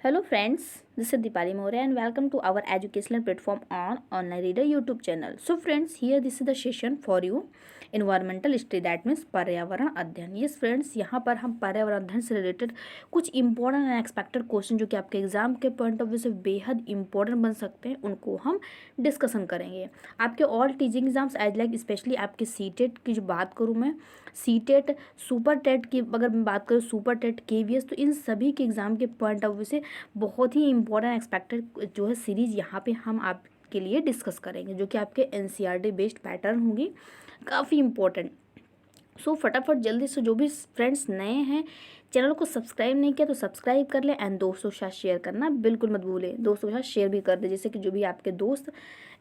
Hello friends, this is Deepali More and welcome to our educational platform on Online Reader YouTube channel. So friends, here this is the session for you environmental study, that means पर्यावरण अध्ययन. Yes friends, यहाँ पर हम पर्यावरण अध्ययन से related कुछ important and expected question जो कि आपके एग्जाम के पॉइंट ऑफ व्यू से बेहद इंपॉर्टेंट बन सकते हैं उनको हम डिस्कशन करेंगे. आपके all teaching exams as like specially आपके सीटेट की जो बात करूँ मैं, सीटेट सुपर टेट की अगर मैं बात करूँ, सुपर टेट केवीएस, तो इन सभी के एग्ज़ाम के पॉइंट ऑफ व्यू से बहुत ही इंपॉर्टेंट एक्सपेक्टेड जो है सीरीज़ यहाँ पे हम आपके लिए डिस्कस करेंगे जो कि आपके एनसीईआरटी बेस्ड पैटर्न होगी, काफ़ी इंपॉर्टेंट. सो फटाफट जल्दी से जो भी फ्रेंड्स नए हैं चैनल को सब्सक्राइब नहीं किया तो सब्सक्राइब कर लें एंड दोस्तों के साथ शेयर करना बिल्कुल मत भूलें. दोस्तों के साथ शेयर भी कर दें जैसे कि जो भी आपके दोस्त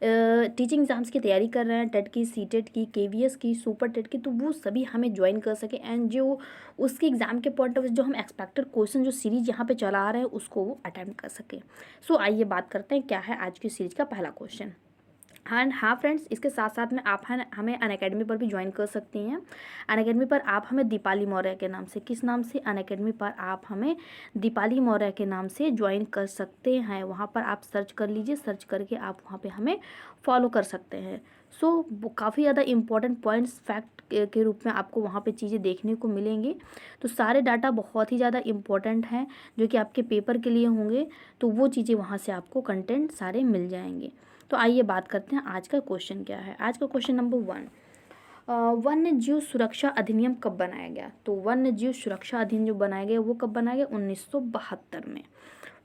टीचिंग एग्जाम्स की तैयारी कर रहे हैं, टेट की, सीटेट की, केवीएस की, सुपर टेट की, तो वो सभी हमें ज्वाइन कर सके एंड जो उसके एग्जाम के पॉइंट ऑफ जो हम एक्सपेक्टेड क्वेश्चन जो सीरीज यहाँ पे चला रहे हैं उसको वो अटेम्प्ट कर सके. सो आइए बात करते हैं क्या है आज की सीरीज का पहला क्वेश्चन. एंड हाँ फ्रेंड्स, इसके साथ साथ में आप हमें अनअकैडमी पर भी ज्वाइन कर सकती हैं. अनअकैडमी पर आप हमें दीपाली मौर्य के नाम से, किस नाम से, अनअकैडमी पर आप हमें दीपाली मौर्य के नाम से ज्वाइन कर सकते हैं. वहाँ पर आप सर्च कर लीजिए, सर्च करके आप वहाँ पे हमें फॉलो कर सकते हैं. सो काफ़ी ज़्यादा इंपॉर्टेंट पॉइंट्स फैक्ट के रूप में आपको वहाँ पे चीज़ें देखने को मिलेंगी. तो सारे डाटा बहुत ही ज़्यादा इंपॉर्टेंट हैं जो कि आपके पेपर के लिए होंगे, तो वो चीज़ें वहाँ से आपको कंटेंट सारे मिल जाएंगे. तो आइए बात करते हैं आज का क्वेश्चन क्या है. आज का क्वेश्चन नंबर 1, वन्य जीव सुरक्षा अधिनियम कब बनाया गया. तो वन्य जीव सुरक्षा अधिनियम जो बनाया गया वो कब बनाया गया, 1972 में.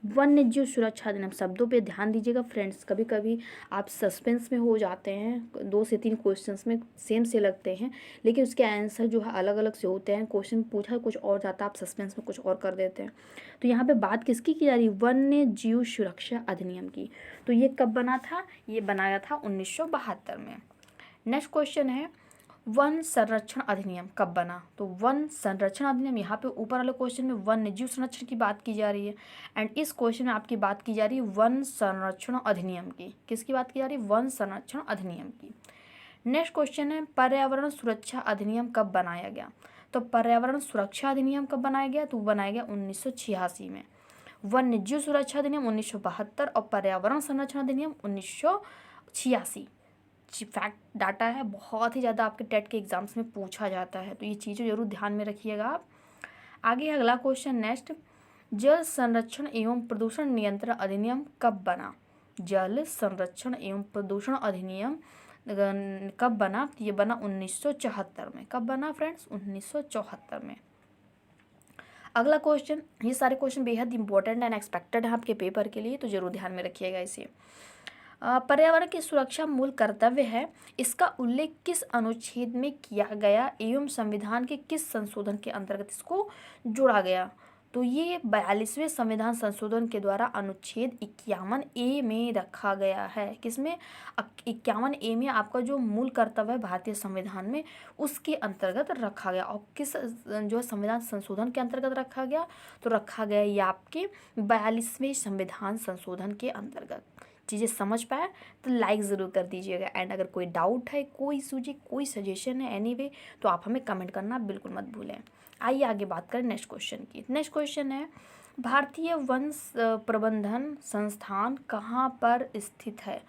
वन्य जीव सुरक्षा अधिनियम, शब्दों पे ध्यान दीजिएगा फ्रेंड्स. कभी कभी आप सस्पेंस में हो जाते हैं, 2 से 3 क्वेश्चंस में सेम से लगते हैं लेकिन उसके आंसर जो है अलग अलग से होते हैं. क्वेश्चन पूछा कुछ और जाता है, आप सस्पेंस में कुछ और कर देते हैं. तो यहाँ पे बात किसकी की जा रही है, वन्य जीव सुरक्षा अधिनियम की. तो ये कब बना था, ये बनाया था 1972 में. नेक्स्ट क्वेश्चन है वन संरक्षण अधिनियम कब बना. तो वन संरक्षण अधिनियम, यहाँ पे ऊपर वाले क्वेश्चन में वन्य जीव संरक्षण की बात की जा रही है एंड इस क्वेश्चन में आपकी बात की जा रही है वन संरक्षण अधिनियम की. किसकी बात की जा रही है, वन संरक्षण अधिनियम की. नेक्स्ट क्वेश्चन है पर्यावरण सुरक्षा अधिनियम कब बनाया गया. तो पर्यावरण सुरक्षा अधिनियम कब बनाया गया, तो बनाया गया 1986 में. वन्य जीव सुरक्षा अधिनियम 1972 और पर्यावरण संरक्षण अधिनियम 1986. फैक्ट डाटा है, बहुत ही ज़्यादा आपके टेट के एग्जाम्स में पूछा जाता है, तो ये चीज़ें जरूर ध्यान में रखिएगा आप. आगे अगला क्वेश्चन नेक्स्ट, जल संरक्षण एवं प्रदूषण नियंत्रण अधिनियम कब बना. जल संरक्षण एवं प्रदूषण अधिनियम कब बना, ये बना 1974 में. कब बना फ्रेंड्स, 1974 में. अगला क्वेश्चन, ये सारे क्वेश्चन बेहद इंपॉर्टेंट एंड एक्सपेक्टेड है आपके पेपर के लिए, तो जरूर ध्यान में रखिएगा इसे. पर्यावरण की सुरक्षा मूल कर्तव्य है, इसका उल्लेख किस अनुच्छेद में किया गया एवं संविधान के किस संशोधन के अंतर्गत इसको जोड़ा गया. तो ये 42वें संविधान संशोधन के द्वारा अनुच्छेद 51A में रखा गया है. किसमें, 51A में आपका जो मूल कर्तव्य है भारतीय संविधान में उसके अंतर्गत रखा गया. और किस जो संविधान संशोधन के अंतर्गत रखा गया, तो रखा गया ये आपके 42वें संविधान संशोधन के अंतर्गत. चीज़ें समझ पाए तो लाइक ज़रूर कर दीजिएगा एंड अगर कोई डाउट है, कोई सूझे, कोई सजेशन है एनीवे, तो आप हमें कमेंट करना बिल्कुल मत भूलें. आइए आगे बात करें नेक्स्ट क्वेश्चन की. नेक्स्ट क्वेश्चन है भारतीय वन प्रबंधन संस्थान कहाँ पर स्थित है.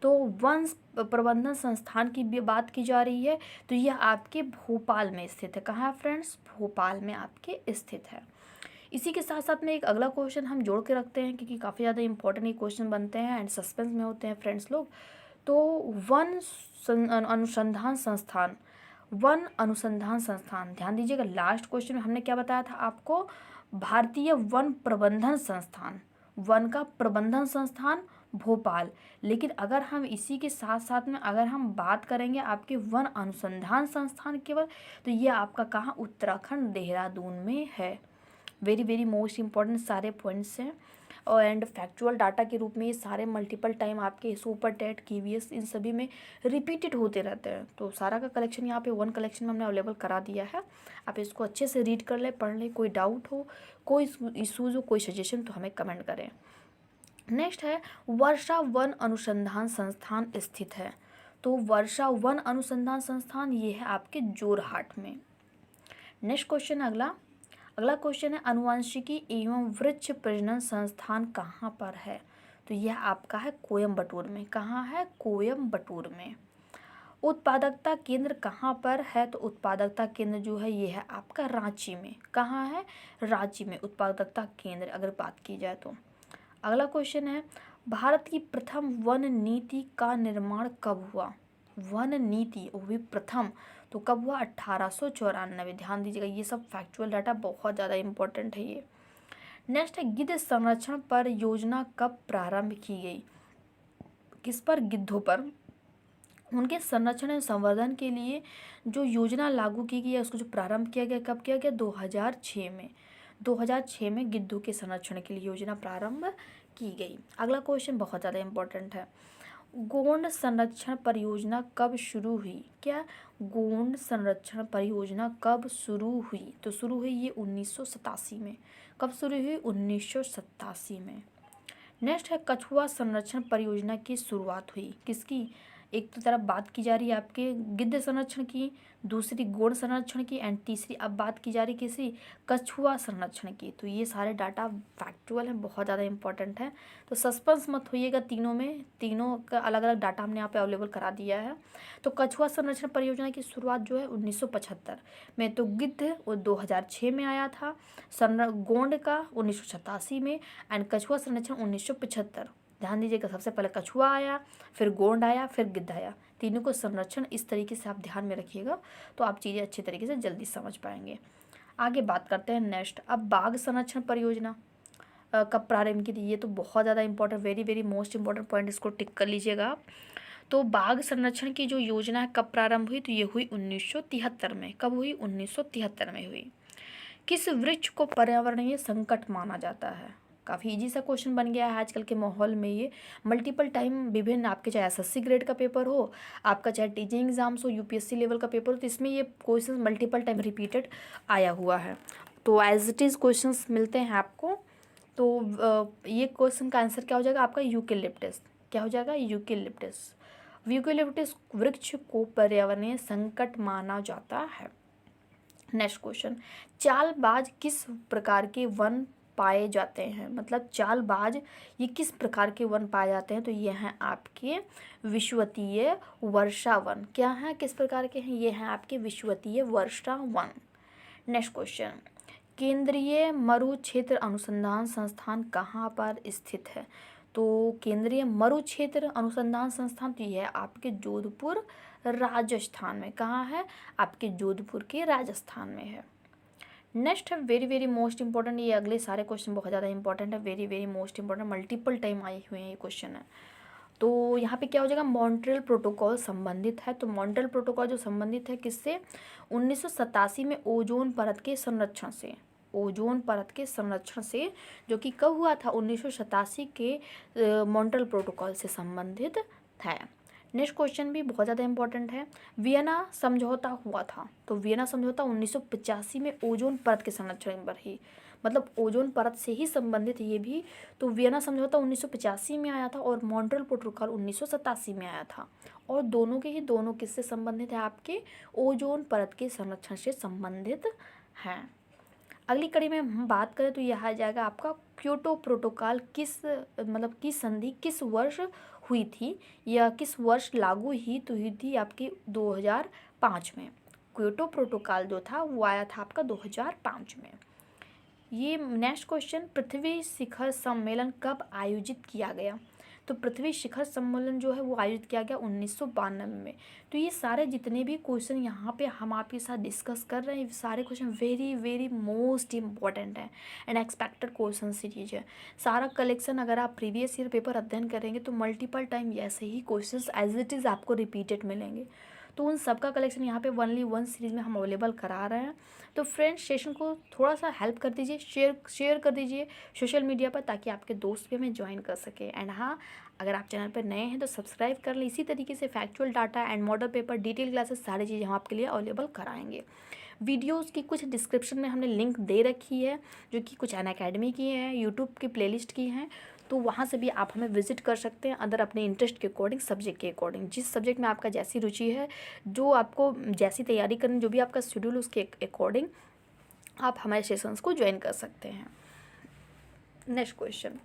तो वन प्रबंधन संस्थान की भी बात की जा रही है, तो यह आपके भोपाल में स्थित है. कहाँ है फ्रेंड्स, भोपाल में आपके स्थित है. इसी के साथ साथ में एक अगला क्वेश्चन हम जोड़ के रखते हैं क्योंकि काफ़ी ज़्यादा इंपॉर्टेंट ये क्वेश्चन बनते हैं एंड सस्पेंस में होते हैं फ्रेंड्स लोग. तो वन अनुसंधान संस्थान, वन अनुसंधान संस्थान, ध्यान दीजिएगा लास्ट क्वेश्चन में हमने क्या बताया था आपको, भारतीय वन प्रबंधन संस्थान, वन का प्रबंधन संस्थान भोपाल. लेकिन अगर हम इसी के साथ साथ में अगर हम बात करेंगे आपके वन अनुसंधान संस्थान केवल, तो ये आपका कहाँ, उत्तराखंड देहरादून में है. वेरी वेरी मोस्ट इंपॉर्टेंट सारे पॉइंट्स हैं और एंड फैक्चुअल डाटा के रूप में ये सारे मल्टीपल टाइम आपके सुपर टेट केवीएस इन सभी में रिपीटेड होते रहते हैं. तो सारा का कलेक्शन यहाँ पे वन कलेक्शन में हमने अवेलेबल करा दिया है. आप इसको अच्छे से रीड कर ले, पढ़ ले. कोई डाउट हो, कोई इशूज़ हो, कोई सजेशन, तो हमें कमेंट करें. नेक्स्ट है वर्षा वन अनुसंधान संस्थान स्थित है. तो वर्षा वन अनुसंधान संस्थान ये है आपके जोरहाट में. नेक्स्ट क्वेश्चन अगला, अगला क्वेश्चन है आनुवंशिकी एवं वृक्ष प्रजनन संस्थान कहाँ पर है? तो यह आपका है कोयम्बटूर में। कहाँ है? कोयम्बटूर में। उत्पादकता केंद्र कहाँ पर है? तो उत्पादकता केंद्र जो है ये है आपका रांची में। कहाँ है? रांची में उत्पादकता केंद्र अगर बात की जाए तो। अगला क्वेश्चन है भारत की प्रथम वन नीति का निर्माण कब हुआ? वन नीति वो भी प्रथम तो कब हुआ? 1894। ध्यान दीजिएगा, ये सब फैक्चुअल डाटा बहुत ज़्यादा इंपॉर्टेंट है ये। नेक्स्ट है गिद्ध संरक्षण पर योजना कब प्रारंभ की गई? किस पर? गिद्धों पर। उनके संरक्षण एवं संवर्धन के लिए जो योजना लागू की गई है उसको जो प्रारंभ किया गया, कब किया गया? 2006 में। 2006 में गिद्धों के संरक्षण के लिए योजना प्रारंभ की गई। अगला क्वेश्चन बहुत ज़्यादा इंपॉर्टेंट है, गोंड संरक्षण परियोजना कब शुरू हुई? क्या? गोंड संरक्षण परियोजना कब शुरू हुई? तो शुरू हुई ये 1987 में। कब शुरू हुई? 1987 में। नेक्स्ट है कछुआ संरक्षण परियोजना की शुरुआत हुई किसकी? एक तो तरफ बात की जा रही है आपके गिद्ध संरक्षण की, दूसरी गोंड संरक्षण की, एंड तीसरी अब बात की जा रही किसी? कछुआ संरक्षण की। तो ये सारे डाटा फैक्चुअल हैं, बहुत ज़्यादा इंपॉर्टेंट है, तो सस्पेंस मत होइएगा तीनों में, तीनों का अलग अलग डाटा हमने यहाँ पे अवेलेबल करा दिया है। तो कछुआ संरक्षण परियोजना की शुरुआत जो है 1975 में, तो गिद्ध वो 2006 में आया था, गोंड का 1987 में, एंड कछुआ संरक्षण 1975। ध्यान दीजिएगा, सबसे पहले कछुआ आया, फिर गोंड आया, फिर गिद्ध आया। तीनों को संरक्षण इस तरीके से आप ध्यान में रखिएगा तो आप चीज़ें अच्छी तरीके से जल्दी समझ पाएंगे। आगे बात करते हैं नेक्स्ट, अब बाघ संरक्षण परियोजना कब प्रारंभ की थी? ये तो बहुत ज़्यादा important, very very most important point, इसको टिक कर लीजिएगा आप। तो बाघ संरक्षण की जो योजना है कब प्रारंभ हुई? तो ये हुई 1973 में। कब हुई? 1973 में हुई। किस वृक्ष को पर्यावरणीय संकट माना जाता है? काफ़ी इजी सा क्वेश्चन बन गया है आजकल के माहौल में ये। मल्टीपल टाइम विभिन्न आपके चाहे एसएससी ग्रेड का पेपर हो, आपका चाहे टीचिंग एग्जाम्स हो, यूपीएससी लेवल का पेपर हो, तो इसमें ये क्वेश्चन मल्टीपल टाइम रिपीटेड आया हुआ है। तो एज इट इज़ क्वेश्चंस मिलते हैं आपको। तो ये क्वेश्चन का आंसर क्या हो जाएगा आपका? यूकेलिप्टस। क्या हो जाएगा? यूकेलिप्टस। यूकेलिप्टस वृक्ष को पर्यावरणीय संकट माना जाता है। नेक्स्ट क्वेश्चन, चालबाज किस प्रकार के वन पाए जाते हैं? मतलब चालबाज ये किस प्रकार के वन पाए जाते हैं? तो ये हैं आपके विषुवतीय वर्षा वन। क्या है? किस प्रकार के हैं? ये हैं आपके विषुवतीय वर्षा वन। नेक्स्ट क्वेश्चन, केंद्रीय मरु क्षेत्र अनुसंधान संस्थान कहाँ पर स्थित है? तो केंद्रीय मरु क्षेत्र अनुसंधान संस्थान तो यह है आपके जोधपुर राजस्थान में। कहाँ है? आपके जोधपुर के राजस्थान में है। नेक्स्ट है वेरी वेरी मोस्ट इंपॉर्टेंट, ये अगले सारे क्वेश्चन बहुत ज़्यादा इंपॉर्टेंट है, very very most important, multiple time आए हुए हैं ये क्वेश्चन है। तो यहाँ पे क्या हो जाएगा? मॉन्ट्रियल प्रोटोकॉल संबंधित है। तो मॉन्ट्रियल प्रोटोकॉल जो संबंधित है किससे? 1987 में ओजोन परत के संरक्षण से। ओजोन परत के संरक्षण से, जो कि कब हुआ था? 1987 के मॉन्ट्रियल प्रोटोकॉल से संबंधित है। नेक्स्ट क्वेश्चन भी बहुत ज़्यादा इंपॉर्टेंट है, वियना समझौता हुआ था। तो वियना समझौता 1985 में ओजोन परत के संरक्षण पर ही, मतलब ओजोन परत से ही संबंधित ये भी। तो वियना समझौता 1985 में आया था और मॉन्ट्रियल प्रोटोकॉल 1987 में आया था, और दोनों के ही दोनों किससे संबंधित है? आपके ओजोन परत के संरक्षण से संबंधित हैं। अगली कड़ी में हम बात करें तो यह आ जाएगा आपका क्योटो प्रोटोकॉल किस मतलब की संधि किस वर्ष हुई थी, या किस वर्ष लागू ही तो हुई थी? आपकी 2005 में। क्योटो प्रोटोकॉल जो था वो आया था आपका 2005 में। ये नेक्स्ट क्वेश्चन, पृथ्वी शिखर सम्मेलन कब आयोजित किया गया? तो पृथ्वी शिखर सम्मेलन जो है वो आयोजित किया गया 1992 में। तो ये सारे जितने भी क्वेश्चन यहाँ पे हम आपके साथ डिस्कस कर रहे हैं, सारे question very very most important है एंड एक्सपेक्टेड क्वेश्चन सीरीज है। सारा कलेक्शन अगर आप प्रीवियस ईयर पेपर अध्ययन करेंगे तो मल्टीपल टाइम ऐसे ही क्वेश्चन एज इट इज़ आपको रिपीटेड मिलेंगे। तो उन सब का कलेक्शन यहाँ पे ओनली वन सीरीज़ में हम अवेलेबल करा रहे हैं। तो फ्रेंड्स सेशन को थोड़ा सा हेल्प कर दीजिए, शेयर कर दीजिए सोशल मीडिया पर, ताकि आपके दोस्त भी हमें ज्वाइन कर सके। एंड हाँ, अगर आप चैनल पर नए हैं तो सब्सक्राइब कर लें। इसी तरीके से factual data and model paper, detail classes, सारी चीज़ें हम आपके लिए अवेलेबल कराएंगे। वीडियोस की कुछ डिस्क्रिप्शन में हमने लिंक दे रखी है, जो कि कुछ अनअकैडमी की है, यूट्यूब की प्लेलिस्ट की हैं, तो वहाँ से भी आप हमें विजिट कर सकते हैं। अदर अपने इंटरेस्ट के अकॉर्डिंग, सब्जेक्ट के अकॉर्डिंग, जिस सब्जेक्ट में आपका जैसी रुचि है, जो आपको जैसी तैयारी करनी, जो भी आपका शेड्यूल उसके अकॉर्डिंग आप हमारे सेशंस को ज्वाइन कर सकते हैं। नेक्स्ट क्वेश्चन,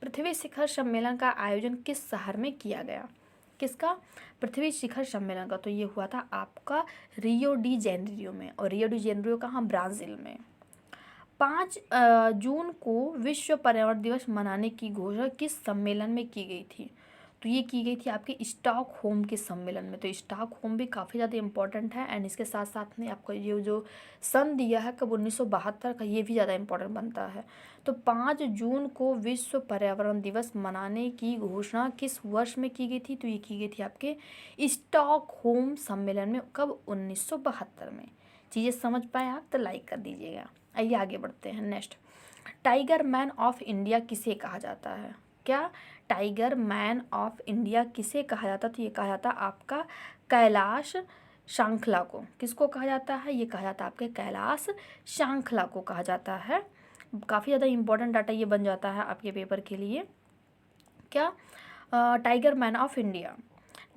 पृथ्वी शिखर सम्मेलन का आयोजन किस शहर में किया गया? किसका? पृथ्वी शिखर सम्मेलन का। तो ये हुआ था आपका रियो डी जेनेरियो में, और रियो डी जेनेरियो कहाँ? ब्राज़ील में। 5 जून को विश्व पर्यावरण दिवस मनाने की घोषणा किस सम्मेलन में की गई थी? तो ये की गई थी आपके स्टॉकहोम के सम्मेलन में। तो स्टॉकहोम भी काफ़ी ज़्यादा इंपॉर्टेंट है, एंड इसके साथ साथ में आपका ये जो सन दिया है कब 1972 का, ये भी ज़्यादा इंपॉर्टेंट बनता है। तो 5 जून को विश्व पर्यावरण दिवस मनाने की घोषणा किस वर्ष में की गई थी? तो ये की गई थी आपके स्टॉकहोम सम्मेलन में। कब? 1972 में। चीज़ें समझ पाए आप तो लाइक कर दीजिएगा। आइए आगे बढ़ते हैं। Next, tiger man of India किसे कहा जाता है? क्या? टाइगर मैन ऑफ इंडिया किसे कहा जाता? तो ये कहा जाता आपका कैलाश श्रृंखला को। किसको कहा जाता है? ये कहा जाता है आपके कैलाश श्रृंखला को कहा जाता है। काफ़ी ज़्यादा इंपॉर्टेंट डाटा ये बन जाता है आपके पेपर के लिए। क्या? Tiger man of India.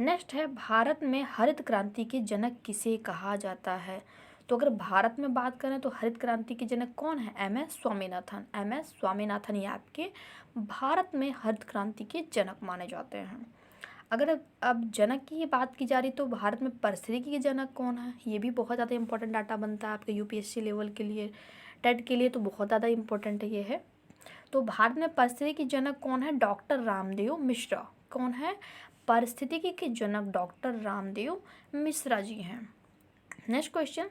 Next है, भारत में हरित क्रांति के जनक किसे कहा जाता है? तो अगर भारत में बात करें तो हरित क्रांति के जनक कौन है? एम.एस. स्वामीनाथन। एम.एस. स्वामीनाथन ये आपके भारत में हरित क्रांति के जनक माने जाते हैं। अगर अब जनक की बात की जा रही तो भारत में पारिस्थितिकी के जनक कौन है? ये भी बहुत ज़्यादा इंपॉर्टेंट डाटा बनता है आपके यूपीएससी लेवल के लिए, टेट के लिए तो बहुत ज़्यादा इंपॉर्टेंट ये है। तो भारत में पारिस्थितिकी के जनक कौन है? डॉक्टर रामदेव मिश्रा। कौन है? पारिस्थितिकी के जनक डॉक्टर रामदेव मिश्रा जी हैं। Next question,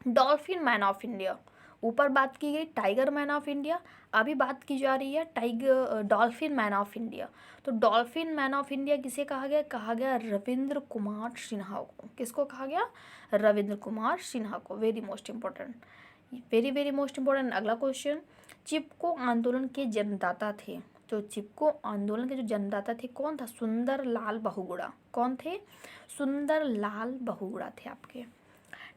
dolphin man of India. ऊपर बात की गई टाइगर मैन ऑफ इंडिया, अभी बात की जा रही है डॉल्फिन मैन ऑफ इंडिया। तो डॉल्फिन मैन ऑफ इंडिया किसे कहा गया? कहा गया रविंद्र कुमार सिन्हा को। किसको कहा गया? रविंद्र कुमार सिन्हा को। Very most important, very very most important. अगला क्वेश्चन, चिपको आंदोलन के जन्मदाता थे। तो चिपको आंदोलन के जो जन्मदाता थे कौन था? सुंदर लाल बहुगुणा। कौन थे? सुंदर लाल बहुगुणा थे आपके।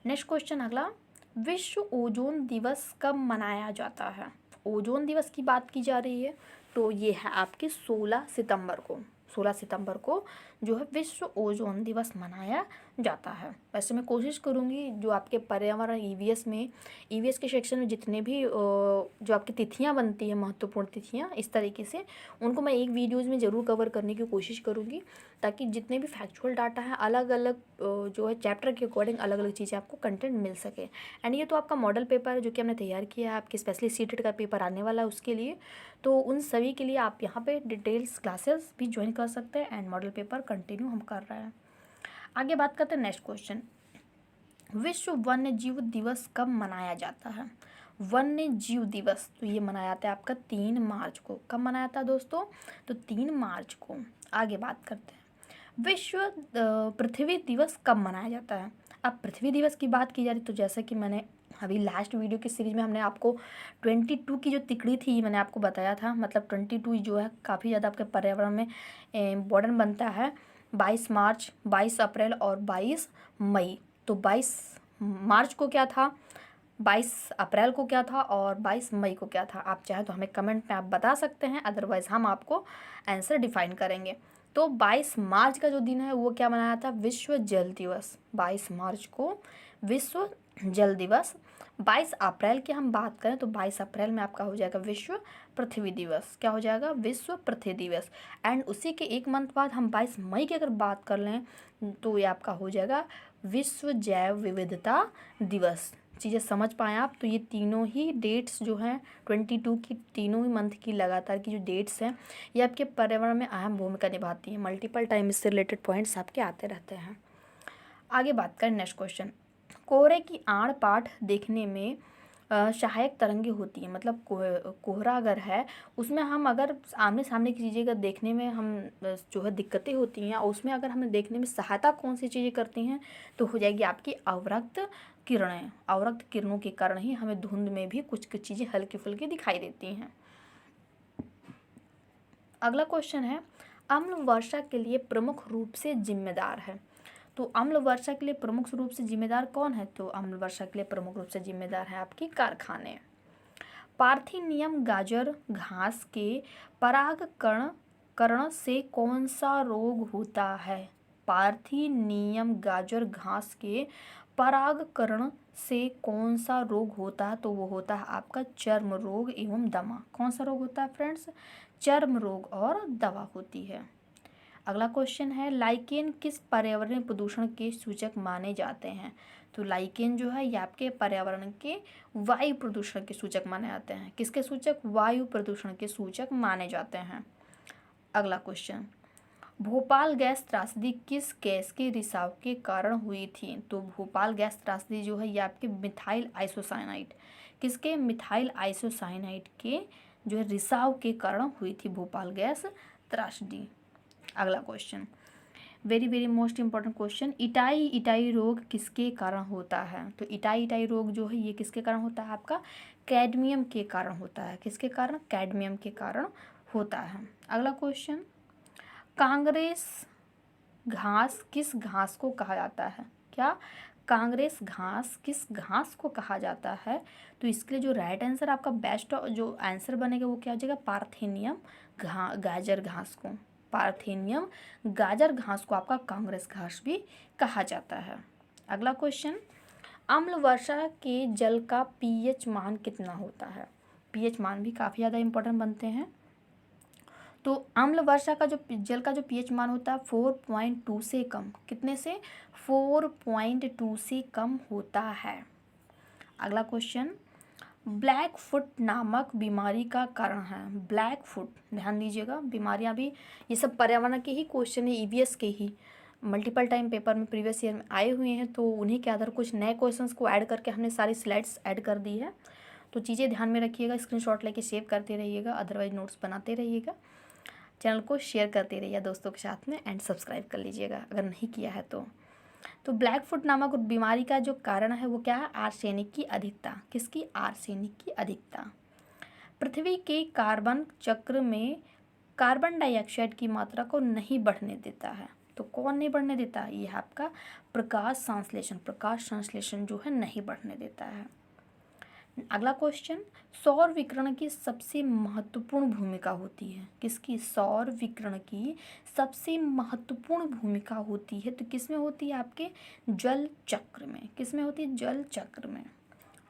नेक्स्ट क्वेश्चन अगला, विश्व ओजोन दिवस कब मनाया जाता है? ओजोन दिवस की बात की जा रही है तो ये है आपके 16 सितंबर को। 16 सितंबर को जो है विश्व ओजोन दिवस मनाया जाता है। वैसे मैं कोशिश करूँगी जो आपके पर्यावरण ईवीएस के सेक्शन में जितने भी जो आपकी तिथियाँ बनती हैं, महत्वपूर्ण तिथियाँ, इस तरीके से उनको मैं एक वीडियोज़ में ज़रूर कवर करने की कोशिश करूँगी, ताकि जितने भी फैक्चुअल डाटा है अलग अलग जो है चैप्टर के अकॉर्डिंग अलग अलग चीज़ें आपको कंटेंट मिल सके। एंड ये तो आपका मॉडल पेपर है जो कि हमने तैयार किया है आपके स्पेशली सीटेट का पेपर आने वाला है उसके लिए। तो उन सभी के लिए आप यहाँ पे डिटेल्स क्लासेस भी ज्वाइन कर सकते हैं, एंड मॉडल पेपर कंटिन्यू हम कर रहे हैं। आगे बात करते हैं नेक्स्ट क्वेश्चन, विश्व वन्य जीव दिवस कब मनाया जाता है? वन्य जीव दिवस तो ये मनाया जाता है आपका 3 मार्च को। कब मनाया था दोस्तों? तो 3 मार्च को। आगे बात करते हैं, विश्व पृथ्वी दिवस कब मनाया जाता है? अब पृथ्वी दिवस की बात की जा रही तो जैसा कि मैंने अभी लास्ट वीडियो की सीरीज में हमने आपको 22 की जो तिकड़ी थी मैंने आपको बताया था, मतलब 22 जो है काफ़ी ज़्यादा आपके पर्यावरण में इम्पोर्टेंट बनता है। 22 मार्च, 22 अप्रैल और 22 मई। तो 22 मार्च को क्या था, 22 अप्रैल को क्या था और 22 मई को क्या था? आप चाहे तो हमें कमेंट में आप बता सकते हैं, अदरवाइज़ हम आपको आंसर डिफाइन करेंगे। तो 22 मार्च का जो दिन है वो क्या मनाया था? विश्व जल दिवस। 22 मार्च को विश्व जल दिवस। 22 अप्रैल की हम बात करें तो 22 अप्रैल में आपका हो जाएगा विश्व पृथ्वी दिवस। क्या हो जाएगा? विश्व पृथ्वी दिवस। एंड उसी के एक मंथ बाद हम 22 मई की अगर बात कर लें तो ये आपका हो जाएगा विश्व जैव विविधता दिवस। चीज़ें समझ पाएँ आप? तो ये तीनों ही डेट्स जो हैं 22 की, तीनों ही मंथ की लगातार की जो डेट्स हैं ये आपके पर्यावरण में अहम भूमिका निभाती हैं। मल्टीपल टाइम इससे रिलेटेड पॉइंट्स आपके आते रहते हैं। आगे बात करें नेक्स्ट क्वेश्चन, कोहरे की आड़ पाठ देखने में सहायक तरंगे होती हैं। मतलब कोहरा अगर है उसमें हम अगर आमने सामने की चीज़ें अगर देखने में हम जो है दिक्कतें होती हैं, और उसमें अगर हमें देखने में सहायता कौन सी चीज़ें करती हैं तो हो जाएगी आपकी अवरक्त किरणें। अवरक्त किरणों के कारण ही हमें धुंध में भी कुछ कुछ चीज़ें हल्की फुल्की दिखाई देती हैं। अगला क्वेश्चन है, अम्ल वर्षा के लिए प्रमुख रूप से जिम्मेदार है। तो अम्ल वर्षा के लिए प्रमुख रूप से जिम्मेदार कौन है? तो अम्ल वर्षा के लिए प्रमुख रूप से जिम्मेदार है आपकी कारखाने। पार्थिनियम गाजर घास के परागकण से कौन सा रोग होता है? पार्थिनियम गाजर घास के परागकरण से कौन सा रोग होता है? तो वो होता है आपका चर्म रोग एवं दमा। कौन सा रोग होता है फ्रेंड्स? चर्म रोग और दवा होती है। अगला क्वेश्चन है, लाइकेन किस पर्यावरणीय प्रदूषण के सूचक माने जाते हैं? तो लाइकेन जो है ये आपके पर्यावरण के वायु प्रदूषण के सूचक माने जाते हैं। किसके सूचक? वायु प्रदूषण के सूचक माने जाते हैं। अगला क्वेश्चन, भोपाल गैस त्रासदी किस गैस के रिसाव के कारण हुई थी? तो भोपाल गैस त्रासदी जो है ये आपके मिथाइल आइसोसाइनाइड, किसके? मिथाइल आइसोसाइनाइड के जो है रिसाव के कारण हुई थी भोपाल गैस त्रासदी। अगला question, very very most important question, itai रोग किसके कारण होता है? तो इटाई रोग जो है ये किसके कारण होता है? आपका कैडमियम के कारण होता है। किसके कारण? कैडमियम के कारण होता है। अगला क्वेश्चन, कांग्रेस घास किस घास को कहा जाता है? क्या? कांग्रेस घास किस घास को कहा जाता है? तो इसके लिए जो राइट आंसर आपका बेस्ट जो आंसर बनेगा वो क्या हो जाएगा? पार्थेनियम गाजर घास को, पार्थेनियम गाजर घास को आपका कांग्रेस घास भी कहा जाता है। अगला क्वेश्चन, अम्ल वर्षा के जल का पीएच मान कितना होता है? पीएच मान भी काफ़ी ज़्यादा इंपॉर्टेंट बनते हैं। तो अम्ल वर्षा का जो जल का जो पीएच मान होता है 4.2 से कम, कितने से? 4.2 से कम होता है। अगला क्वेश्चन, ब्लैक फुट नामक बीमारी का कारण है? ब्लैक फुट, ध्यान दीजिएगा, बीमारियां भी ये सब पर्यावरण के ही क्वेश्चन है, ईवीएस के ही मल्टीपल टाइम पेपर में प्रीवियस ईयर में आए हुए हैं, तो उन्हीं के आधार कुछ नए क्वेश्चंस को ऐड करके हमने सारी स्लाइड्स ऐड कर दी है। तो चीज़ें ध्यान में रखिएगा, स्क्रीनशॉट लेके सेव करते रहिएगा, अदरवाइज नोट्स बनाते रहिएगा। चैनल को शेयर करते रहिए दोस्तों के साथ में एंड सब्सक्राइब कर लीजिएगा अगर नहीं किया है तो ब्लैक फुट नामक बीमारी का जो कारण है वो क्या है? आर्सेनिक की अधिकता। किसकी? आर्सेनिक की अधिकता। पृथ्वी के कार्बन चक्र में कार्बन डाइऑक्साइड की मात्रा को नहीं बढ़ने देता है। तो कौन नहीं बढ़ने देता? ये है आपका प्रकाश संश्लेषण। प्रकाश संश्लेषण जो है नहीं बढ़ने देता है। अगला क्वेश्चन, सौर विकिरण की सबसे महत्वपूर्ण भूमिका होती है? किसकी? सौर विकिरण की सबसे महत्वपूर्ण भूमिका होती है तो किसमें होती है? आपके जल चक्र में। किसमें होती है? जल चक्र में।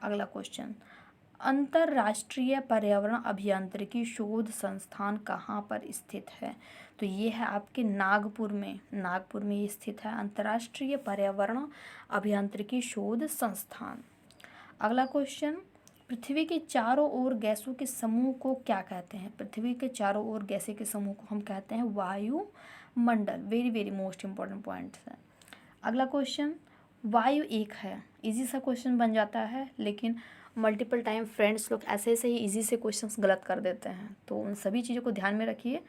अगला क्वेश्चन, अंतर्राष्ट्रीय पर्यावरण अभियांत्रिकी शोध संस्थान कहाँ पर स्थित है? तो ये है आपके नागपुर में। नागपुर में ये स्थित है अंतर्राष्ट्रीय पर्यावरण अभियांत्रिकी शोध संस्थान। अगला क्वेश्चन, पृथ्वी के चारों ओर गैसों के समूह को क्या कहते हैं? पृथ्वी के चारों ओर गैसें के समूह को हम कहते हैं वायुमंडल। Very very most important points है। अगला क्वेश्चन, वायु एक है, इजी सा क्वेश्चन बन जाता है, लेकिन मल्टीपल टाइम फ्रेंड्स लोग ऐसे ऐसे ही इजी से क्वेश्चंस गलत कर देते हैं। तो उन सभी चीज़ों को ध्यान में रखिए,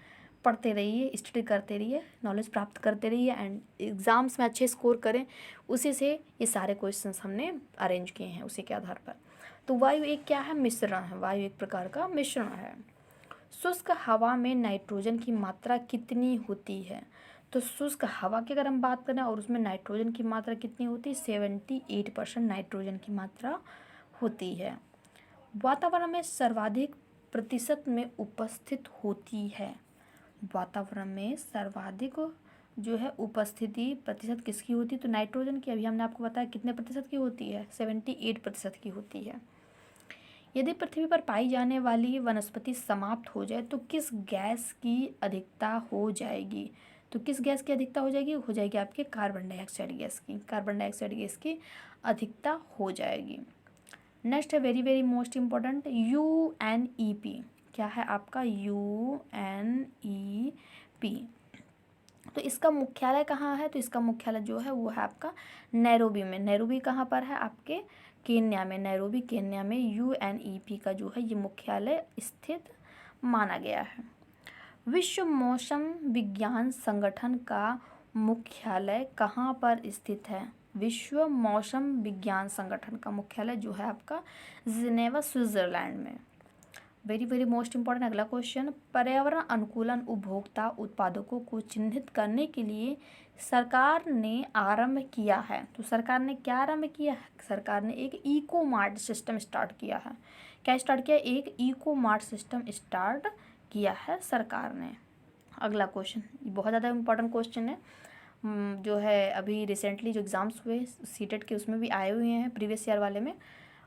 पढ़ते रहिए, स्टडी करते रहिए, नॉलेज प्राप्त करते रहिए एंड एग्ज़ाम्स में अच्छे स्कोर करें। उसी से ये सारे क्वेश्चंस हमने अरेंज किए हैं, उसी के आधार पर। तो वायु एक क्या है? मिश्रण है। वायु एक प्रकार का मिश्रण है। शुष्क हवा में नाइट्रोजन की मात्रा कितनी होती है? तो शुष्क हवा की अगर हम बात करें और उसमें नाइट्रोजन की मात्रा कितनी होती है? 78% नाइट्रोजन की मात्रा होती है। वातावरण में सर्वाधिक प्रतिशत में उपस्थित होती है? वातावरण में सर्वाधिक जो है उपस्थिति प्रतिशत किसकी होती है? तो नाइट्रोजन की। अभी हमने आपको बताया कितने प्रतिशत की होती है? 78% की होती है। यदि पृथ्वी पर पाई जाने वाली वनस्पति समाप्त हो जाए तो किस गैस की अधिकता हो जाएगी? तो किस गैस की अधिकता हो जाएगी? हो जाएगी आपके कार्बन डाइऑक्साइड गैस की। कार्बन डाइऑक्साइड गैस की अधिकता हो जाएगी। नेक्स्ट है very very most important, UNEP। क्या है आपका? UNEP। तो इसका मुख्यालय कहाँ है? तो इसका मुख्यालय जो है वो है आपका नैरोबी में। नैरोबी कहाँ पर है? आपके केन्या में। नैरोबी केन्या में UNEP का जो है ये मुख्यालय स्थित माना गया है। विश्व मौसम विज्ञान संगठन का मुख्यालय कहाँ पर स्थित है? विश्व मौसम विज्ञान संगठन का मुख्यालय जो है आपका जिनेवा स्विट्जरलैंड में। वेरी वेरी मोस्ट इंपॉर्टेंट अगला क्वेश्चन, पर्यावरण अनुकूलन उपभोक्ता उत्पादकों को चिन्हित करने के लिए सरकार ने आरंभ किया है। तो सरकार ने क्या आरंभ किया है? सरकार ने एक इको मार्ट सिस्टम स्टार्ट किया है। क्या स्टार्ट किया? एक इको मार्ट सिस्टम स्टार्ट किया है सरकार ने। अगला क्वेश्चन बहुत ज़्यादा इंपॉर्टेंट क्वेश्चन है, जो है अभी रिसेंटली जो एग्ज़ाम्स हुए सीटेट के उसमें भी आए हुए हैं प्रीवियस ईयर वाले में,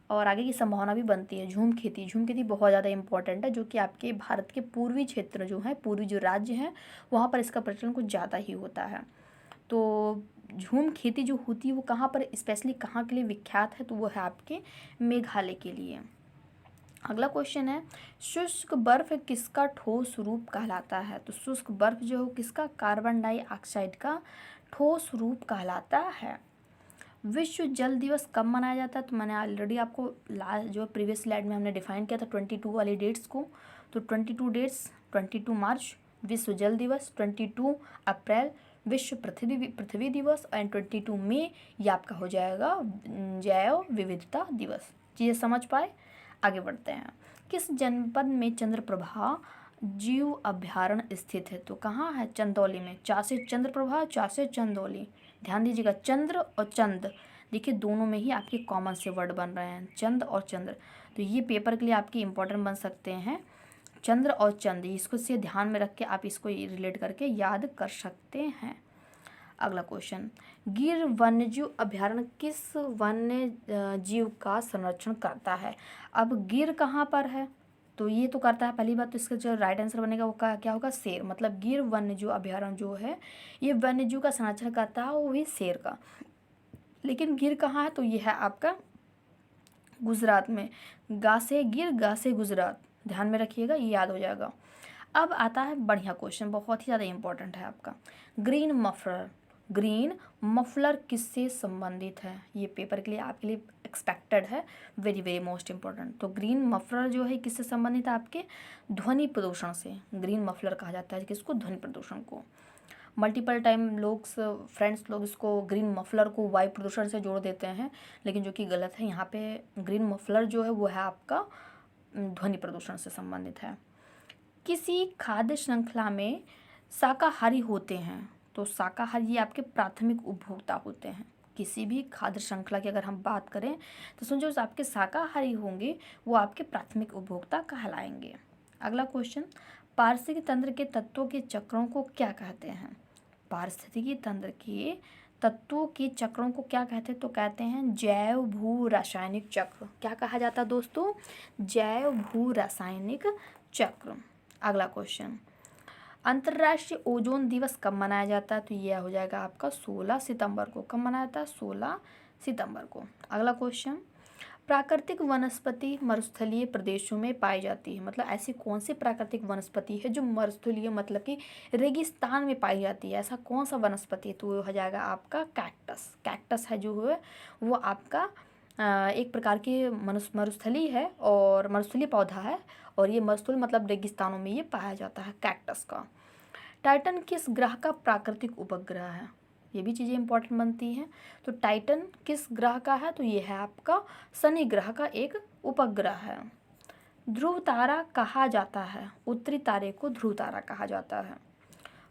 और आगे की संभावना भी बनती है। झूम खेती बहुत ज़्यादा इंपॉर्टेंट है, जो कि आपके भारत के पूर्वी क्षेत्र जो हैं, पूर्वी जो राज्य हैं, वहाँ पर इसका प्रचलन कुछ ज़्यादा ही होता है। तो झूम खेती जो होती है वो कहाँ पर स्पेशली कहाँ के लिए विख्यात है, तो वो है आपके मेघालय के लिए। अगला क्वेश्चन है, शुष्क बर्फ किसका ठोस रूप कहलाता है? तो शुष्क बर्फ जो है किसका, कार्बन डाइऑक्साइड का ठोस रूप कहलाता है। विश्व जल दिवस कब मनाया जाता है? तो मैंने ऑलरेडी आपको लास्ट जो प्रीवियस स्लाइड में हमने डिफाइन किया था 22 वाली डेट्स को। तो 22 डेट्स, 22 मार्च विश्व जल दिवस, 22 अप्रैल विश्व पृथ्वी दिवस, एंड 22 मई ये आपका हो जाएगा जैव विविधता दिवस। चीज़ें समझ पाए? आगे बढ़ते हैं। किस जनपद में चंद्रप्रभा जीव अभ्यारण्य स्थित है? तो कहाँ है? चंदौली में। चा से चंद्रप्रभा, चा से चंदौली। ध्यान दीजिएगा, चंद्र और चंद, देखिए दोनों में ही आपके कॉमन से वर्ड बन रहे हैं, चंद और चंद्र। तो ये पेपर के लिए आपके इंपॉर्टेंट बन सकते हैं, चंद्र और चंद। इसको से ध्यान में रख के आप इसको रिलेट करके याद कर सकते हैं। अगला क्वेश्चन, गिर वन्यजीव अभ्यारण्य किस वन्य जीव का संरक्षण करता है? अब गिर कहाँ पर है? तो ये तो करता है, पहली बात तो इसका जो राइट आंसर बनेगा वो क्या होगा? शेर। मतलब गिर वन्यजीव अभ्यारण्य जो है ये वन्यजीव का संरक्षण करता है, वो भी शेर का। लेकिन गिर कहाँ है? तो ये है आपका गुजरात में। गा से गिर, गा से गुजरात, ध्यान में रखिएगा, ये याद हो जाएगा। अब आता है बढ़िया क्वेश्चन, बहुत ही ज़्यादा इंपॉर्टेंट है आपका। ग्रीन मफलर किससे संबंधित है? ये पेपर के लिए आपके लिए एक्सपेक्टेड है, वेरी वेरी मोस्ट इंपॉर्टेंट। तो ग्रीन मफलर जो है किससे संबंधित है? आपके ध्वनि प्रदूषण से ग्रीन मफलर कहा जाता है किसको? ध्वनि प्रदूषण को। मल्टीपल टाइम फ्रेंड्स लोग इसको ग्रीन मफलर को वायु प्रदूषण से जोड़ देते हैं, लेकिन जो कि गलत है। यहाँ पे ग्रीन मफलर जो है वो है आपका ध्वनि प्रदूषण से संबंधित है। किसी खाद्य श्रृंखला में शाकाहारी होते हैं? तो शाकाहारी आपके प्राथमिक उपभोक्ता होते हैं। किसी भी खाद्य श्रृंखला की अगर हम बात करें तो समझो जो आपके शाकाहारी होंगे वो आपके प्राथमिक उपभोक्ता कहलाएंगे। अगला क्वेश्चन, पारिस्थितिकी तंत्र के तत्वों के चक्रों को क्या कहते हैं? पारिस्थितिकी तंत्र के तत्वों के चक्रों को क्या कहते हैं? तो कहते हैं जैव भू रासायनिक चक्र। क्या कहा जाता है दोस्तों? जैव भू रासायनिक चक्र। अगला क्वेश्चन, अंतर्राष्ट्रीय ओजोन दिवस कब मनाया जाता है? तो यह हो जाएगा आपका 16 सितंबर को। कब मनाया जाता है? 16 सितंबर को। अगला क्वेश्चन, प्राकृतिक वनस्पति मरुस्थलीय प्रदेशों में पाई जाती है। मतलब ऐसी कौन सी प्राकृतिक वनस्पति है जो मरुस्थलीय मतलब कि रेगिस्तान में पाई जाती है? ऐसा कौन सा वनस्पति है? तो वो हो जाएगा आपका कैक्टस। कैक्टस है जो है वो आपका एक प्रकार की मरुस्थली है और मरुस्थलीय पौधा है, और ये मरुस्थल मतलब रेगिस्तानों में ये पाया जाता है कैक्टस का। टाइटन किस ग्रह का प्राकृतिक उपग्रह है? ये भी चीज़ें इंपॉर्टेंट बनती हैं। तो टाइटन किस ग्रह का है? तो ये है आपका शनि ग्रह का एक उपग्रह है। ध्रुव तारा कहा जाता है, उत्तरी तारे को ध्रुव तारा कहा जाता है।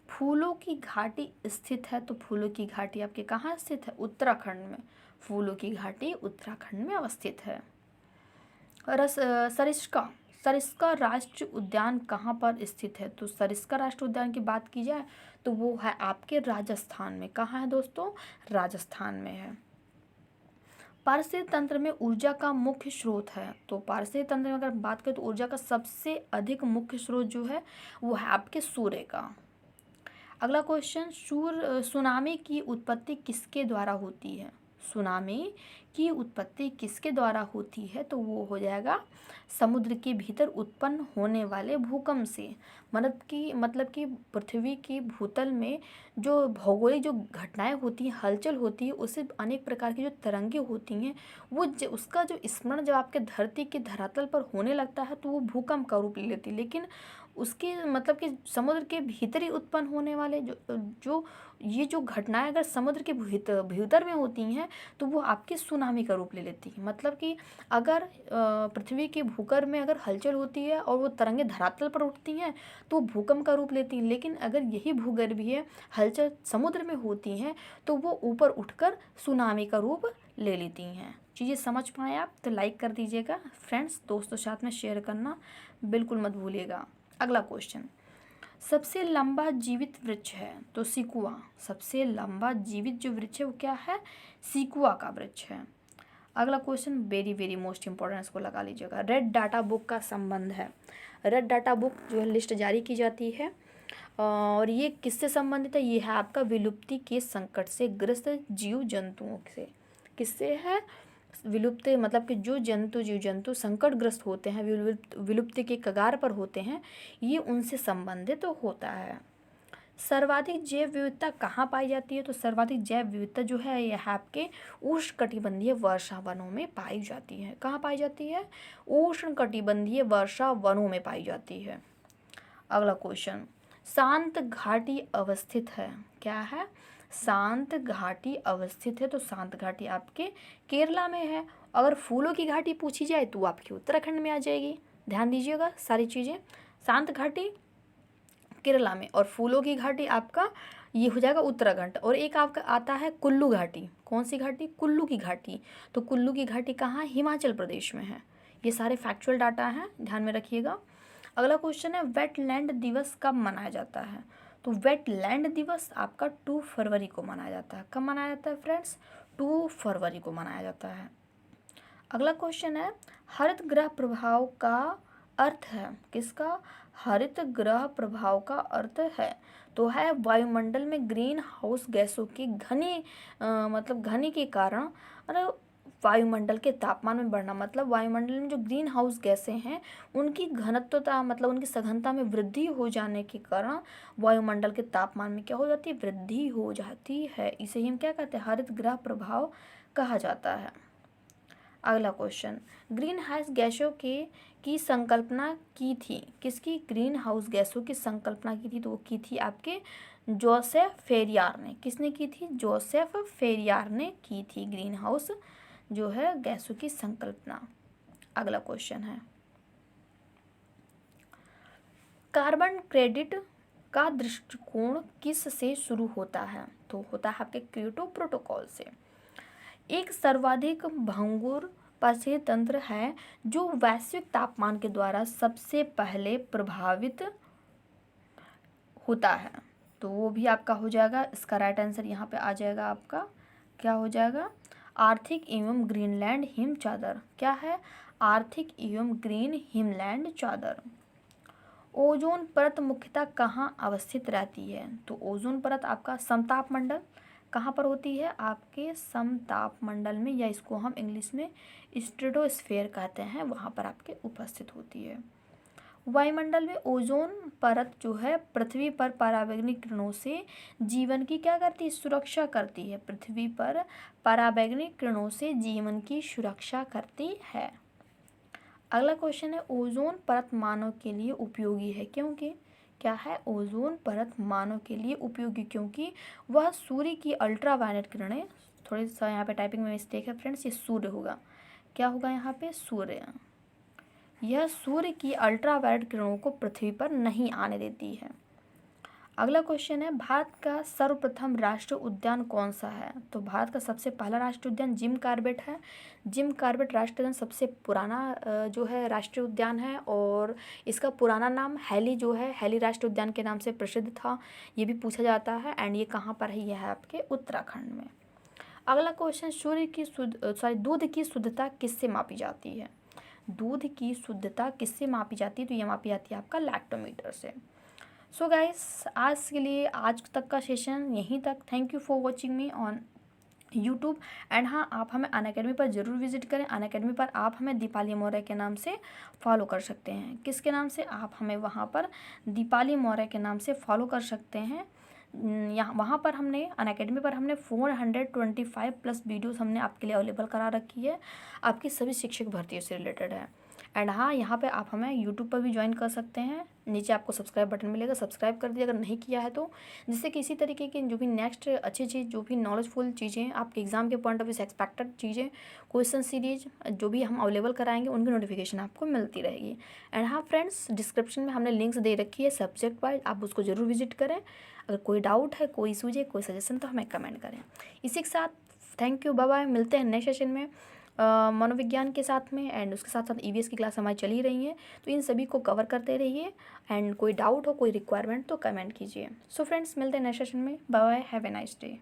फूलों की घाटी स्थित है, तो फूलों की घाटी आपके कहाँ स्थित है? उत्तराखंड में। फूलों की घाटी उत्तराखंड में अवस्थित है। सरिस्का राष्ट्रीय उद्यान कहाँ पर स्थित है? तो सरिस्का राष्ट्रीय उद्यान की बात की जाए तो वो है आपके राजस्थान में। कहाँ है दोस्तों? राजस्थान में है। पारिस्थितिक तंत्र में ऊर्जा का मुख्य स्रोत है। तो पारिस्थितिक तंत्र में अगर बात करें तो ऊर्जा का सबसे अधिक मुख्य स्रोत जो है वो है आपके सूर्य का। अगला क्वेश्चन, सुनामी की उत्पत्ति किसके द्वारा होती है? सुनामी की उत्पत्ति किसके द्वारा होती है? तो वो हो जाएगा समुद्र के भीतर उत्पन्न होने वाले भूकंप से। मतलब कि पृथ्वी की भूतल में जो भौगोलिक जो घटनाएं होती हैं, हलचल होती है, उससे अनेक प्रकार की जो तरंगें होती हैं वो उसका जो स्मरण जब आपके धरती के धरातल पर होने लगता है तो वो भूकंप का रूप ले लेती है। लेकिन उसके मतलब कि समुद्र के भीतर ही उत्पन्न होने वाले ये जो घटनाएं अगर समुद्र के भीतर में होती हैं तो वो आपके सुनामी का रूप ले लेती है। मतलब कि अगर पृथ्वी के भूगर्भ में अगर हलचल होती है और वो तरंगे धरातल पर उठती हैं तो भूकंप का रूप लेती हैं। लेकिन अगर यही भूगर्भीय हलचल समुद्र में होती हैं तो वो ऊपर उठकर सुनामी का रूप ले लेती हैं। चीज़ें समझ पाएँ आप तो लाइक कर दीजिएगा फ्रेंड्स, दोस्तों साथ में शेयर करना बिल्कुल मत भूलिएगा। अगला क्वेश्चन, सबसे लंबा जीवित वृक्ष है तो सिकुआ। सबसे लंबा जीवित जो वृक्ष है वो क्या है, सिकुआ का वृक्ष है। अगला question very very most important, इसको लगा लीजिएगा। रेड डाटा बुक का संबंध है। रेड डाटा बुक जो है लिस्ट जारी की जाती है और ये किससे संबंधित है, ये है आपका विलुप्ति के संकट से ग्रस्त जीव जंतुओं से। किससे है, विलुप्त मतलब कि जो जीव जंतु संकटग्रस्त होते हैं, विलुप्ति के कगार पर होते हैं, ये उनसे संबंधित होता है। सर्वाधिक जैव विविधता कहाँ पाई जाती है, तो सर्वाधिक जैव विविधता जो है यह आपके उष्णकटिबंधीय वर्षा वनों में पाई जाती है। कहाँ पाई जाती है, उष्णकटिबंधीय वर्षा वनों में पाई जाती है। अगला क्वेश्चन, शांत घाटी अवस्थित है। क्या है, शांत घाटी अवस्थित है तो शांत घाटी आपके केरला में है। अगर फूलों की घाटी पूछी जाए तो आपकी उत्तराखंड में आ जाएगी। ध्यान दीजिएगा सारी चीज़ें, शांत घाटी केरला में और फूलों की घाटी आपका ये हो जाएगा उत्तराखंड। और एक आपका आता है कुल्लू घाटी। कौन सी घाटी, कुल्लू की घाटी। तो कुल्लू की घाटी कहाँ, हिमाचल प्रदेश में है। ये सारे फैक्चुअल डाटा हैं, ध्यान में रखिएगा। अगला क्वेश्चन है वेटलैंड दिवस कब मनाया जाता है, तो वेटलैंड दिवस आपका 2 फरवरी को मनाया जाता है। कब मनाया जाता है फ्रेंड्स, 2 फरवरी को मनाया जाता है। अगला क्वेश्चन है हरित गृह प्रभाव का अर्थ है। किसका, हरित गृह प्रभाव का अर्थ है तो है वायुमंडल में ग्रीन हाउस गैसों की घनी के कारण वायुमंडल के तापमान में बढ़ना। मतलब वायुमंडल में जो ग्रीन हाउस गैसें हैं उनकी घनत्वता मतलब उनकी सघनता में वृद्धि हो जाने के कारण वायुमंडल के तापमान में क्या हो जाती है, वृद्धि हो जाती है। इसे ही हम क्या कहते हैं, हरित गृह प्रभाव कहा जाता है। अगला क्वेश्चन, ग्रीन हाउस गैसों की संकल्पना की थी। किसकी, ग्रीन हाउस गैसों की संकल्पना की थी तो वो की थी आपके जोसेफ फेरियार ने। किसने की थी, जोसेफ फेरियार ने की थी ग्रीन हाउस जो है गैसों की संकल्पना। अगला क्वेश्चन है कार्बन क्रेडिट का दृष्टिकोण किस से शुरू होता है, तो होता है आपके क्योटो प्रोटोकॉल से। एक सर्वाधिक भंगुर परिस्थिति तंत्र है जो वैश्विक तापमान के द्वारा सबसे पहले प्रभावित होता है, तो वो भी आपका हो जाएगा। इसका राइट आंसर यहाँ पे आ जाएगा आपका, क्या हो जाएगा, आर्थिक एवं ग्रीनलैंड हिम चादर। क्या है, आर्थिक एवं ग्रीन हिमलैंड चादर। ओजोन परत मुख्यतः कहाँ अवस्थित रहती है, तो ओजोन परत आपका समताप मंडल कहाँ पर होती है, आपके समताप मंडल में, या इसको हम इंग्लिश में स्ट्रेटोस्फेयर कहते हैं, वहाँ पर आपके उपस्थित होती है। वायुमंडल में ओजोन परत जो है पृथ्वी पर पराबैंगनी किरणों से जीवन की क्या करती है, सुरक्षा करती है। पृथ्वी पर पराबैंगनी किरणों से जीवन की सुरक्षा करती है। अगला क्वेश्चन है ओजोन परत मानव के लिए उपयोगी है क्योंकि, क्या है, ओजोन परत मानव के लिए उपयोगी क्योंकि वह सूर्य की अल्ट्रावायलेट किरणें, थोड़ी सा यहाँ पे टाइपिंग में मिस्टेक है फ्रेंड्स, ये सूर्य होगा, क्या होगा यहाँ पे, सूर्य। यह सूर्य की अल्ट्रावायलेट किरणों को पृथ्वी पर नहीं आने देती है। अगला क्वेश्चन है भारत का सर्वप्रथम राष्ट्रीय उद्यान कौन सा है, तो भारत का सबसे पहला राष्ट्रीय उद्यान जिम कॉर्बेट है। जिम कॉर्बेट राष्ट्रीय उद्यान सबसे पुराना जो है राष्ट्रीय उद्यान है और इसका पुराना नाम हैली जो है, हैली राष्ट्रीय उद्यान के नाम से प्रसिद्ध था, ये भी पूछा जाता है। एंड ये कहाँ पर है, यह है आपके उत्तराखंड में। अगला क्वेश्चन दूध की शुद्धता किससे मापी जाती है, दूध की शुद्धता किससे मापी जाती है, तो ये मापी जाती है आपका लैक्टोमीटर से। सो गाइस आज के लिए आज तक का सेशन यहीं तक। Thank you for watching me on YouTube. And हाँ, आप हमें अनअकैडमी पर ज़रूर विजिट करें। अनअकैडमी पर आप हमें दीपाली मौर्य के नाम से फॉलो कर सकते हैं। किसके नाम से, आप हमें वहाँ पर दीपाली मौर्य के नाम से फॉलो कर सकते हैं। यहाँ वहाँ पर हमने अनअकैडमी पर हमने 425 प्लस वीडियोस हमने आपके लिए अवेलेबल करा रखी है, आपकी सभी शिक्षक भर्तियों से रिलेटेड है। एंड हाँ, यहाँ पे आप हमें यूट्यूब पर भी ज्वाइन कर सकते हैं। नीचे आपको सब्सक्राइब बटन मिलेगा, सब्सक्राइब कर दीजिए अगर नहीं किया है तो, जिससे कि इसी तरीके की जो भी नेक्स्ट अच्छी चीज़, जो भी नॉलेजफुल चीज़ें आपके एग्जाम के पॉइंट ऑफ व्यू से एक्सपेक्टेड चीज़ें, क्वेश्चन सीरीज जो भी हम अवेलेबल कराएंगे उनकी नोटिफिकेशन आपको मिलती रहेगी। एंड हाँ फ्रेंड्स, डिस्क्रिप्शन में हमने लिंक्स दे रखी है सब्जेक्ट वाइज, आप उसको ज़रूर विजिट करें। अगर कोई डाउट है, कोई इशूज है, कोई सजेशन, तो हमें कमेंट करें। इसी के साथ थैंक यू, बाय बाय। मिलते हैं नए सेशन में मनोविज्ञान के साथ में, एंड उसके साथ साथ ईवीएस की क्लास हमारी चल ही रही है, तो इन सभी को कवर करते रहिए। एंड कोई डाउट हो, कोई रिक्वायरमेंट तो कमेंट कीजिए। सो फ्रेंड्स, मिलते हैं नेक्स्ट सेशन में। Bye bye, have a nice day.